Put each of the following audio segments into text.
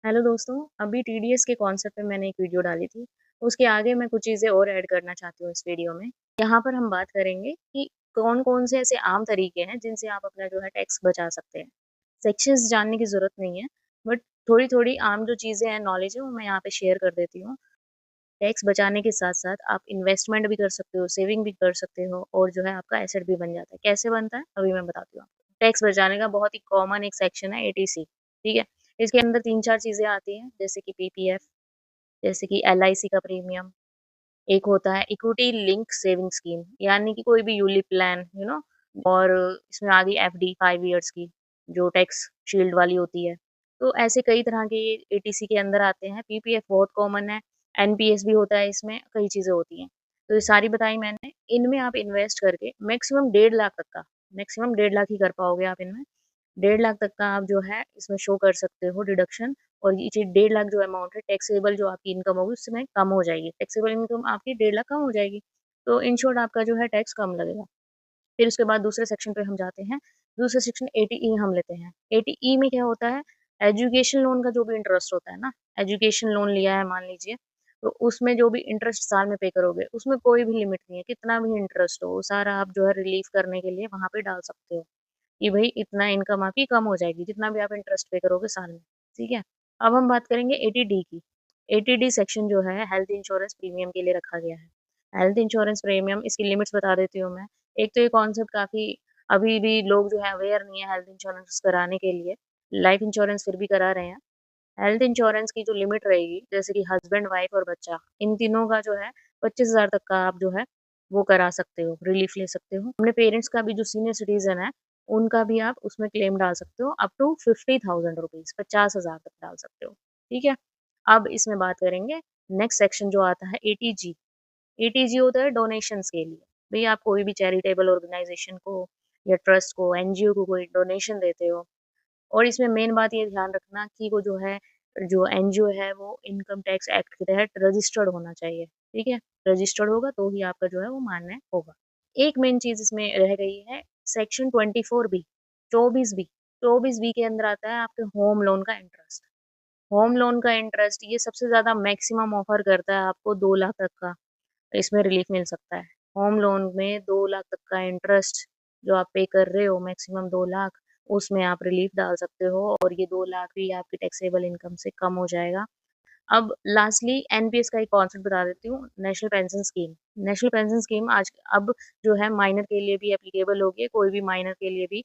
Hello दोस्तों, अभी TDS के कॉन्सेप्ट पे मैंने एक वीडियो डाली थी। उसके आगे मैं कुछ चीज़ें और ऐड करना चाहती हूँ इस वीडियो में। यहाँ पर हम बात करेंगे कि कौन-कौन से ऐसे आम तरीके हैं जिनसे आप अपना जो है टैक्स बचा सकते हैं। सेक्शंस जानने की ज़रूरत नहीं है, बट थोड़ी-थोड़ी आम जो चीज़ें हैं, नॉलेज है, वो मैं यहाँ पे शेयर कर देती हूँ। टैक्स बचाने के साथ-साथ आप इन्वेस्टमेंट भी कर सकते हो, सेविंग भी कर सकते हो और जो है आपका एसेट भी बन जाता है। कैसे बनता है? अभी मैं बताती हूँ आपको। टैक्स बचाने का बहुत ही कॉमन एक सेक्शन है एटीसी, ठीक है? इसके अंदर 3-4 चीज़ें आती हैं जैसे कि पीपीएफ, जैसे कि एलआईसी का प्रीमियम, एक होता है इक्विटी लिंक सेविंग स्कीम यानी कि कोई भी यूलिप प्लान और इसमें आ गई एफडी 5 इयर्स की जो टैक्स शील्ड वाली होती है। तो ऐसे कई तरह के एटीसी के अंदर आते हैं, पीपीएफ बहुत कॉमन है, एनपीएस भी होता है इसमें, कई चीज़ें होती हैं। तो ये सारी बताई मैंने, इनमें आप इन्वेस्ट करके मैक्सिमम 1.5 लाख तक का, मैक्सिमम 1.5 लाख ही कर पाओगे आप इनमें। 1.5 लाख तक का आप जो है इसमें शो कर सकते हो डिडक्शन और ये चीज़ 1.5 लाख जो अमाउंट है टैक्सेबल जो आपकी इनकम होगी उसमें कम हो जाएगी। टैक्सेबल इनकम आपकी 1.5 लाख कम हो जाएगी। तो इन शॉर्ट आपका जो है टैक्स कम लगेगा। फिर उसके बाद दूसरे सेक्शन पे हम जाते हैं। दूसरा सेक्शन एटीई हम लेते हैं। एटीई में क्या होता है, एजुकेशन लोन का जो भी इंटरेस्ट होता है ना, एजुकेशन लोन लिया है मान लीजिए, तो उसमें जो भी इंटरेस्ट साल में पे करोगे, उसमें कोई भी लिमिट नहीं है, कितना भी इंटरेस्ट हो, वो सारा आप जो है रिलीफ़ करने के लिए वहाँ पे डाल सकते हो। कि भई इतना इनकम आपकी कम हो जाएगी, जितना भी आप इंटरेस्ट पे करोगे साल में, ठीक है? अब हम बात करेंगे एटीडी की। एटीडी सेक्शन जो है हेल्थ इंश्योरेंस प्रीमियम के लिए रखा गया है। हेल्थ इंश्योरेंस प्रीमियम इसकी लिमिट्स बता देती हूँ मैं। एक तो ये कॉन्सेप्ट काफ़ी अभी भी लोग जो है अवेयर नहीं है हेल्थ इंश्योरेंस कराने के लिए। लाइफ इंश्योरेंस फिर भी करा रहे हैं। हेल्थ इंश्योरेंस की जो लिमिट रहेगी, जैसे कि हस्बैंड, वाइफ और बच्चा, इन तीनों का जो है 25,000 तक का आप जो है वो करा सकते हो, रिलीफ ले सकते हो। अपने पेरेंट्स का भी जो सीनियर सिटीज़न है, उनका भी आप उसमें क्लेम डाल सकते हो अप टू 50,000 रुपीज़ 50,000 तक डाल सकते हो, ठीक है? अब इसमें बात करेंगे नेक्स्ट सेक्शन जो आता है एटीजी। एटीजी होता है डोनेशंस के लिए। भई आप कोई भी चैरिटेबल ऑर्गनाइज़ेशन को या ट्रस्ट को, एनजीओ को कोई डोनेशन देते हो और इसमें मेन बात ये ध्यान रखना कि वो जो है, जो एनजीओ है वो इनकम टैक्स एक्ट के तहत रजिस्टर्ड होना चाहिए, ठीक है? रजिस्टर्ड होगा तो ही आपका जो है वो मान्य होगा। एक मेन चीज़ इसमें रह गई है सेक्शन 24 बी, 24 बी, 24 बी के अंदर आता है आपके होम लोन का इंटरेस्ट। होम लोन का इंटरेस्ट ये सबसे ज़्यादा मैक्सिमम ऑफ़र करता है आपको 2 लाख तक का, इसमें रिलीफ़ मिल सकता है। होम लोन में 2 लाख तक का इंटरेस्ट जो आप पे कर रहे हो मैक्सिमम 2 लाख, उसमें आप रिलीफ़ डाल सकते हो और ये 2 लाख भी आपकी टैक्सेबल इनकम से कम हो जाएगा। अब लास्टली एनपीएस का एक कॉन्सेप्ट बता देती हूँ, national pension scheme. National pension scheme आज अब जो है माइनर के लिए भी एप्लीकेबल हो गई है, कोई भी माइनर के लिए भी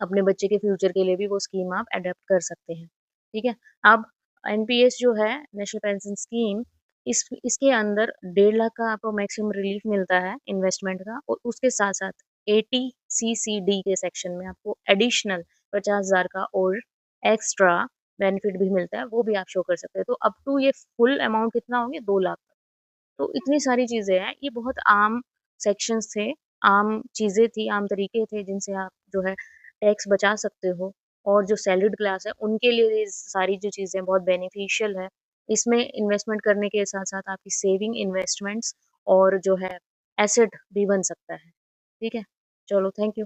अपने बच्चे के फ्यूचर के लिए भी वो स्कीम आप एडॉप्ट कर सकते हैं, ठीक है? अब एनपीएस जो है नेशनल पेंशन स्कीम इसके अंदर 1.5 लाख का आपको मैक्सिमम रिलीफ मिलता है इन्वेस्टमेंट का और उसके साथ-साथ एटीसीसीडी के सेक्शन में आपको एडिशनल 50,000 का और एक्स्ट्रा बेनिफिट भी मिलता है, वो भी आप शो कर सकते हैं। तो अप टू ये फुल अमाउंट कितना हो गया 2 लाख तक। तो इतनी सारी चीज़ें हैं, ये बहुत आम सेक्शंस थे, आम चीज़ें थी, आम तरीके थे जिनसे आप जो है टैक्स बचा सकते हो और जो सैलरीड क्लास है उनके लिए ये सारी जो चीज़ें बहुत बेनिफिशियल है। इसमें इन्वेस्टमेंट करने के साथ-साथ आपकी सेविंग, इन्वेस्टमेंट्स और जो है एसेट भी बन सकता है। ठीक है? चलो थैंक यू।